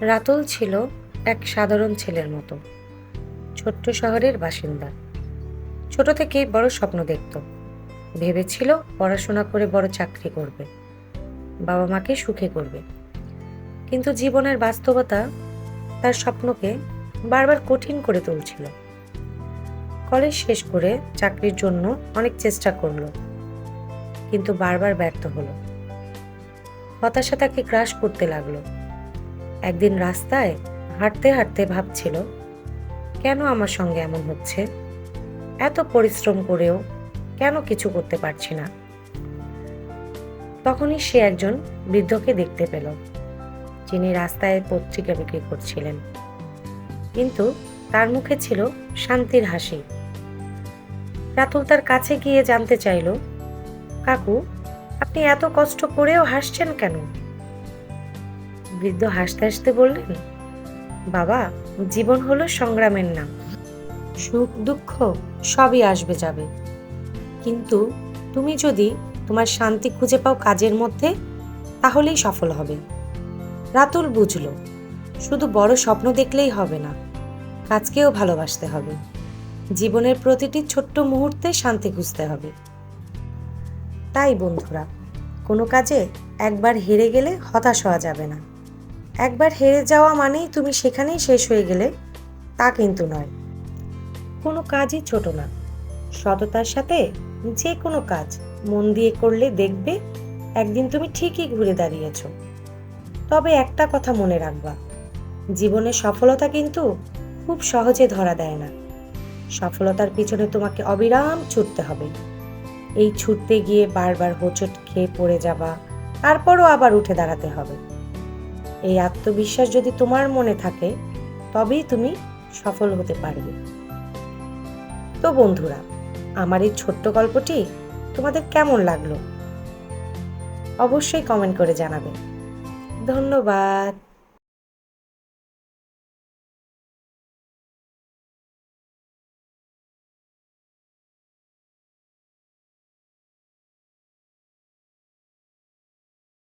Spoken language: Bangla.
রাতুল ছিল এক সাধারণ ছেলের মতো। ছোট্ট শহরের বাসিন্দা। ছোট থেকেই বড় স্বপ্ন দেখত। ভেবেছিল পড়াশোনা করে বড় চাকরি করবে, বাবা মাকে সুখে করবে। কিন্তু জীবনের বাস্তবতা তার স্বপ্নকে বারবার কঠিন করে তুলছিল। কলেজ শেষ করে চাকরির জন্য অনেক চেষ্টা করলো, কিন্তু বারবার ব্যর্থ হলো। হতাশা তাকে গ্রাস করতে লাগলো। একদিন রাস্তায় হাঁটতে হাঁটতে ভাবছিল, কেন আমার সঙ্গে এমন হচ্ছে? এত পরিশ্রম করেও কেন কিছু করতে পারছি না? তখনই সে একজন বৃদ্ধকে দেখতে পেল, যিনি রাস্তায় পত্রিকা বিক্রি করছিলেন, কিন্তু তার মুখে ছিল শান্তির হাসি। রাতুল তার কাছে গিয়ে জানতে চাইল, কাকু, আপনি এত কষ্ট করেও হাসছেন কেন? বৃদ্ধ হাসতে হাসতে বললেন, বাবা, জীবন হলো সংগ্রামের নাম। সুখ দুঃখ সবই আসবে যাবে, কিন্তু তুমি যদি তোমার শান্তি খুঁজে পাও কাজের মধ্যে, তাহলেই সফল হবে। রাতুল বুঝল, শুধু বড় স্বপ্ন দেখলেই হবে না, কাজকেও ভালোবাসতে হবে। জীবনের প্রতিটি ছোট্ট মুহূর্তে শান্তি খুঁজতে হবে। তাই বন্ধুরা, কোনো কাজে একবার হেরে গেলে হতাশ হওয়া যাবে না। একবার হেরে যাওয়া মানেই তুমি সেখানেই শেষ হয়ে গেলে, তা কিন্তু নয়। কোনো কাজই ছোট না। সততার সাথে যে কোনো কাজ মন দিয়ে করলে দেখবে একদিন তুমি ঠিকই ঘুরে দাঁড়িয়েছ। তবে একটা কথা মনে রাখবা, জীবনের সফলতা কিন্তু খুব সহজে ধরা দেয় না। সফলতার পিছনে তোমাকে অবিরাম ছুটতে হবে। এই ছুটতে গিয়ে বারবার হোঁচট খেয়ে পড়ে যাবা, তারপরও আবার উঠে দাঁড়াতে হবে। এই আত্মবিশ্বাস যদি তোমার মনে থাকে, তবেই তুমি সফল হতে পারবে। তো বন্ধুরা, আমার এই ছোট্ট গল্পটি তোমাদের কেমন লাগলো? অবশ্যই কমেন্ট করে জানাবেন। ধন্যবাদ।